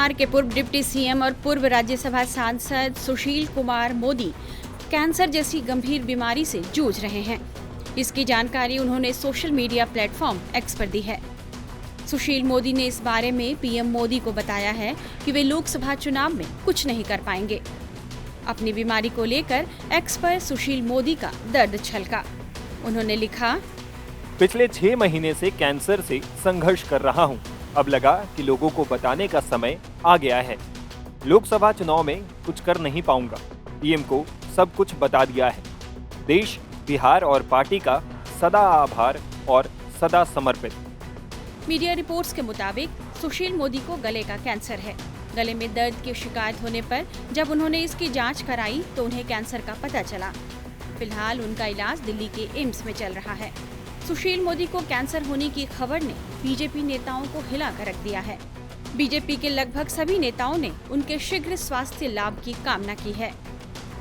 बिहार के पूर्व deputy CM और पूर्व राज्यसभा सांसद सुशील कुमार मोदी कैंसर जैसी गंभीर बीमारी से जूझ रहे हैं। इसकी जानकारी उन्होंने सोशल मीडिया प्लेटफॉर्म एक्स पर दी है। सुशील मोदी ने इस बारे में पीएम मोदी को बताया है कि वे लोकसभा चुनाव में कुछ नहीं कर पाएंगे। अपनी बीमारी को लेकर एक्स पर सुशील मोदी का दर्द छलका। उन्होंने लिखा, पिछले 6 महीने से कैंसर से संघर्ष कर रहा हूं। अब लगा कि लोगों को बताने का समय आ गया है। लोकसभा चुनाव में कुछ कर नहीं पाऊंगा। पीएम को सब कुछ बता दिया है। देश, बिहार और पार्टी का सदा आभार और सदा समर्पित। मीडिया रिपोर्ट्स के मुताबिक सुशील मोदी को गले का कैंसर है। गले में दर्द की शिकायत होने पर जब उन्होंने इसकी जांच कराई तो उन्हें कैंसर का पता चला। फिलहाल उनका इलाज दिल्ली के एम्स में चल रहा है। सुशील मोदी को कैंसर होने की खबर ने बीजेपी नेताओं को हिला कर रख दिया है। बीजेपी के लगभग सभी नेताओं ने उनके शीघ्र स्वास्थ्य लाभ की कामना की है।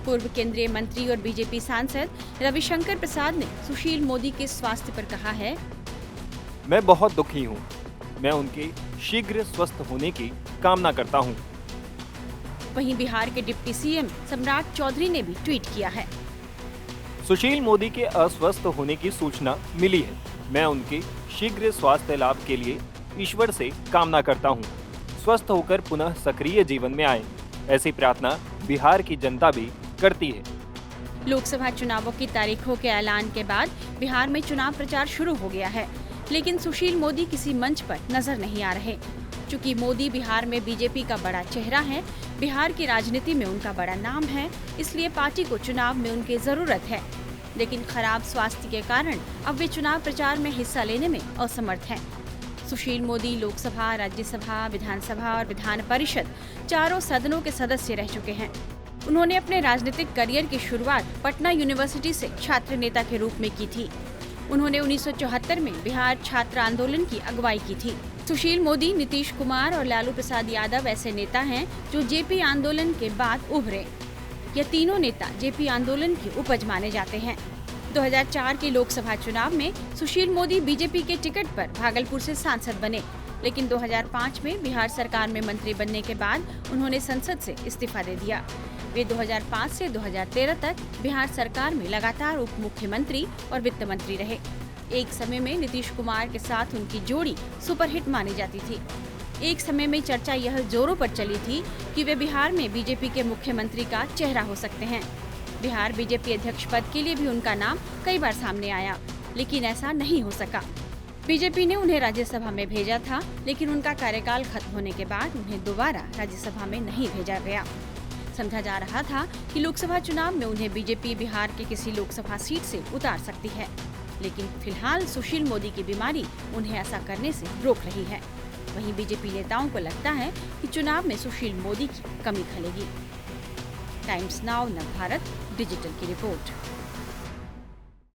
पूर्व केंद्रीय मंत्री और बीजेपी सांसद रविशंकर प्रसाद ने सुशील मोदी के स्वास्थ्य पर कहा है, मैं बहुत दुखी हूँ। मैं उनके शीघ्र स्वस्थ होने की कामना करता हूँ। वहीं बिहार के डिप्टी सीएम सम्राट चौधरी ने भी ट्वीट किया है, सुशील मोदी के अस्वस्थ होने की सूचना मिली है। मैं उनके शीघ्र स्वास्थ्य लाभ के लिए ईश्वर से कामना करता हूं। स्वस्थ होकर पुनः सक्रिय जीवन में आए, ऐसी प्रार्थना बिहार की जनता भी करती है। लोकसभा चुनावों की तारीखों के ऐलान के बाद बिहार में चुनाव प्रचार शुरू हो गया है, लेकिन सुशील मोदी किसी मंच पर नजर नहीं आ रहे। चूँकि मोदी बिहार में बीजेपी का बड़ा चेहरा है, बिहार की राजनीति में उनका बड़ा नाम है, इसलिए पार्टी को चुनाव में उनकी जरूरत है। लेकिन खराब स्वास्थ्य के कारण अब वे चुनाव प्रचार में हिस्सा लेने में असमर्थ हैं। सुशील मोदी लोकसभा, राज्यसभा, विधानसभा और विधान परिषद चारों सदनों के सदस्य रह चुके हैं। उन्होंने अपने राजनीतिक करियर की शुरुआत पटना यूनिवर्सिटी से छात्र नेता के रूप में की थी। उन्होंने 1974 में बिहार छात्र आंदोलन की अगुवाई की थी। सुशील मोदी, नीतीश कुमार और लालू प्रसाद यादव ऐसे नेता हैं जो जेपी आंदोलन के बाद उभरे। ये तीनों नेता जेपी आंदोलन की उपज माने जाते हैं। 2004 के लोकसभा चुनाव में सुशील मोदी बीजेपी के टिकट पर भागलपुर से सांसद बने, लेकिन 2005 में बिहार सरकार में मंत्री बनने के बाद उन्होंने संसद से इस्तीफा दे दिया। वे 2005 से 2013 तक बिहार सरकार में लगातार उप मुख्यमंत्री और वित्त मंत्री रहे। एक समय में नीतीश कुमार के साथ उनकी जोड़ी सुपरहिट मानी जाती थी। एक समय में चर्चा यह जोरों पर चली थी कि वे बिहार में बीजेपी के मुख्यमंत्री का चेहरा हो सकते हैं। बिहार बीजेपी अध्यक्ष पद के लिए भी उनका नाम कई बार सामने आया, लेकिन ऐसा नहीं हो सका। बीजेपी ने उन्हें राज्यसभा में भेजा था, लेकिन उनका कार्यकाल खत्म होने के बाद उन्हें दोबारा राज्यसभा में नहीं भेजा गया। समझा जा रहा था कि लोकसभा चुनाव में उन्हें बीजेपी बिहार के किसी लोकसभा सीट से उतार सकती है, लेकिन फिलहाल सुशील मोदी की बीमारी उन्हें ऐसा करने से रोक रही है। वहीं बीजेपी नेताओं को लगता है कि चुनाव में सुशील मोदी की कमी खलेगी। टाइम्स नाउ नवभारत डिजिटल की रिपोर्ट।